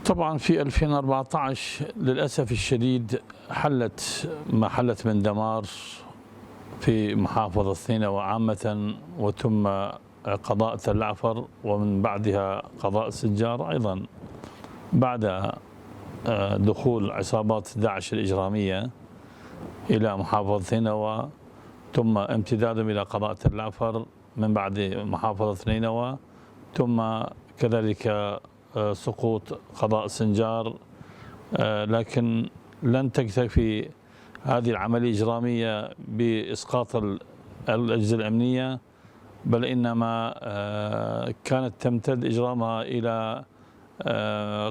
طبعا في 2014 للأسف الشديد حلت ما حلت من دمار في محافظة نينوى عامة، وتم قضاء تل عفر، ومن بعدها قضاء سنجار أيضا بعد دخول عصابات داعش الإجرامية إلى محافظة نينوى، ثم امتدادهم إلى قضاء تل عفر من بعد محافظة نينوى، ثم كذلك سقوط قضاء سنجار. لكن لن تكتفي هذه العملية الإجرامية بإسقاط الأجهزة الأمنية، بل إنما كانت تمتد إجرامها إلى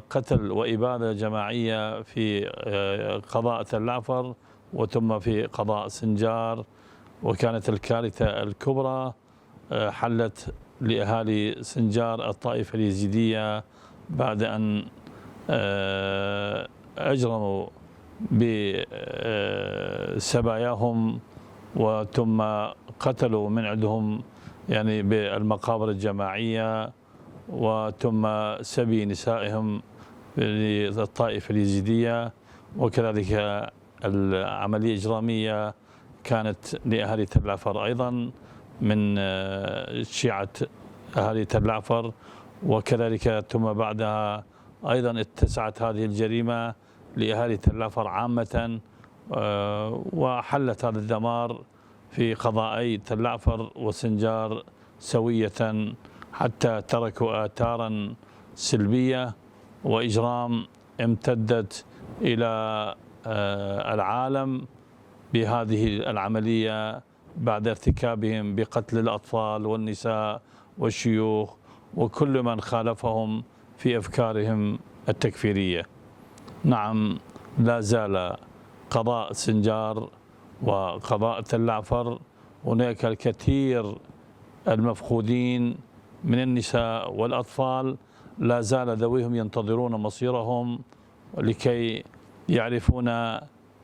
قتل وإبادة جماعية في قضاء تل عفر وثم في قضاء سنجار. وكانت الكارثة الكبرى حلت لأهالي سنجار الطائفة اليزيدية بعد أن أجرموا بسباياهم وثم قتلوا من عندهم يعني بالمقابر الجماعية، وثم سبي نسائهم للطائفة اليزيدية. وكذلك العملية الإجرامية كانت لأهالي تل عفر أيضا من شيعة أهالي تل عفر، وكذلك ثم بعدها أيضا اتسعت هذه الجريمة لأهالي تل عفر عامة، وحلت هذا الدمار في قضاءي تل عفر وسنجار سوية، حتى تركوا آثارا سلبية وإجرام امتدت إلى العالم بهذه العملية بعد ارتكابهم بقتل الأطفال والنساء والشيوخ وكل من خالفهم في أفكارهم التكفيرية. نعم، لا زال قضاء سنجار وقضاء تل عفر هناك الكثير المفقودين من النساء والأطفال، لا زال ذويهم ينتظرون مصيرهم لكي يعرفون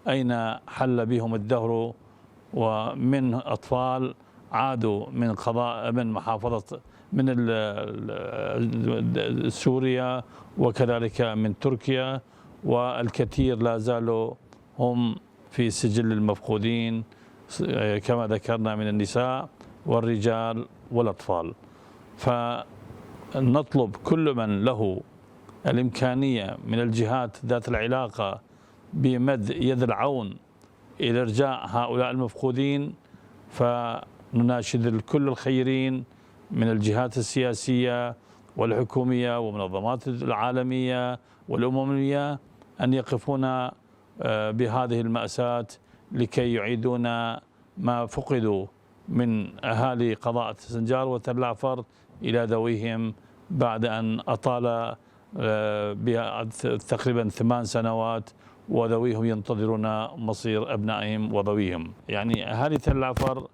أين حل بهم الدهر. ومن أطفال عادوا من قضاء من محافظة من سوريا وكذلك من تركيا، والكثير لا زالوا هم في سجل المفقودين كما ذكرنا من النساء والرجال والأطفال. فنطلب كل من له الإمكانية من الجهات ذات العلاقة بمد يد العون إلى إرجاع هؤلاء المفقودين، فنناشد كل الخيرين من الجهات السياسية والحكومية ومنظمات العالمية والأممية أن يقفون بهذه المأساة لكي يعيدون ما فقدوا من أهالي قضاء سنجار وتل عفر إلى ذويهم بعد أن أطال تقريبا 8 سنوات وذويهم ينتظرون مصير أبنائهم وذويهم. يعني أهالي تل عفر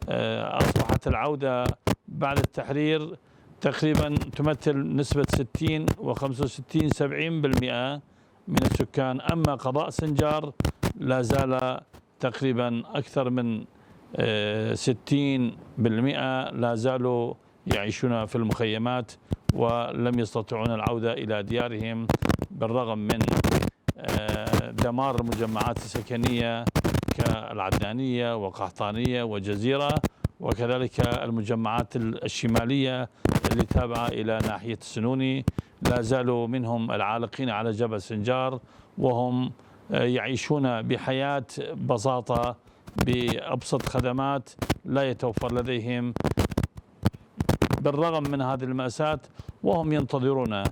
أصبحت العودة بعد التحرير تقريبا تمثل نسبة 60 و65 70% من السكان، أما قضاء سنجار لا زال تقريبا أكثر من 60% لا زالوا يعيشون في المخيمات ولم يستطيعون العودة إلى ديارهم، بالرغم من دمار المجمعات السكنية كالعدنانية وقحطانية وجزيرة، وكذلك المجمعات الشمالية اللي تابعة إلى ناحية السنوني. لا زالوا منهم العالقين على جبل سنجار وهم يعيشون بحياة بساطة بأبسط خدمات لا يتوفر لديهم بالرغم من هذه المأساة، وهم ينتظرون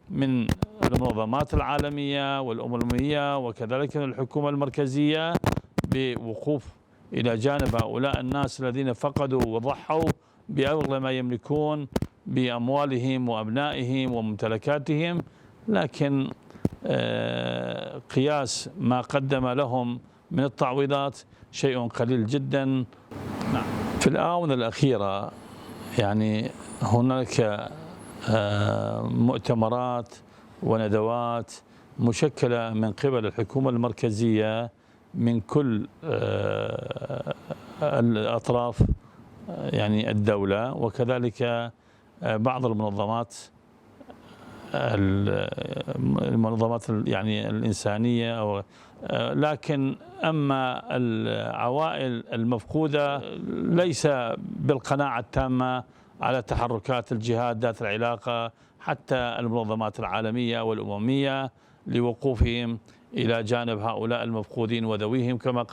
من المنظمات العالمية والأممية وكذلك من الحكومة المركزية بوقوف إلى جانب هؤلاء الناس الذين فقدوا وضحوا بأغلى ما يملكون بأموالهم وأبنائهم وممتلكاتهم، لكن قياس ما قدم لهم من التعويضات شيء قليل جدا. نعم. في الآونة الأخيرة يعني هناك مؤتمرات وندوات مشكلة من قبل الحكومة المركزية من كل الأطراف يعني الدولة، وكذلك بعض المنظمات المنظمات يعني الإنسانية أو لكن أما العوائل المفقودة ليس بالقناعة التامة على تحركات الجهات ذات العلاقة حتى المنظمات العالمية والأممية لوقوفهم إلى جانب هؤلاء المفقودين وذويهم كما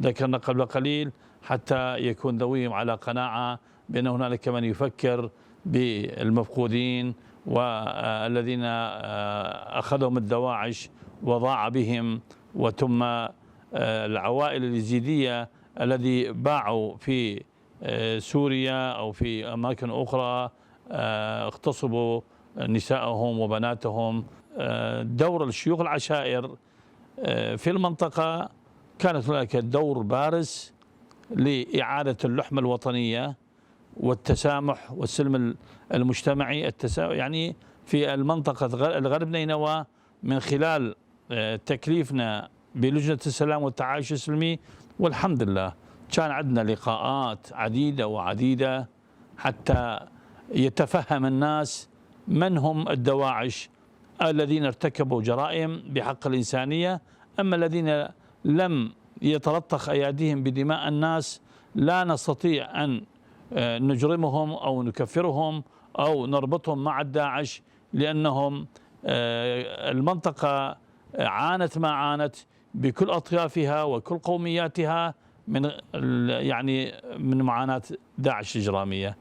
ذكرنا قبل قليل، حتى يكون ذويهم على قناعة بأن هنالك من يفكر بالمفقودين والذين أخذهم الدواعش وضاع بهم، وثم العوائل اليزيدية الذي باعوا في سوريا أو في أماكن أخرى اغتصبوا نساءهم وبناتهم. دور الشيوخ العشائر في المنطقة كانت هناك دور بارز لإعادة اللحمة الوطنية والتسامح والسلم المجتمعي يعني في المنطقة الغرب نينوى من خلال تكليفنا بلجنة السلام والتعايش السلمي. والحمد لله كان عندنا لقاءات عديدة حتى يتفهم الناس من هم الدواعش الذين ارتكبوا جرائم بحق الإنسانية، أما الذين لم يتلطخ أيديهم بدماء الناس لا نستطيع أن نجرمهم أو نكفرهم أو نربطهم مع الداعش، لأنهم المنطقة عانت ما عانت بكل أطيافها وكل قومياتها من معاناة داعش الإجرامية.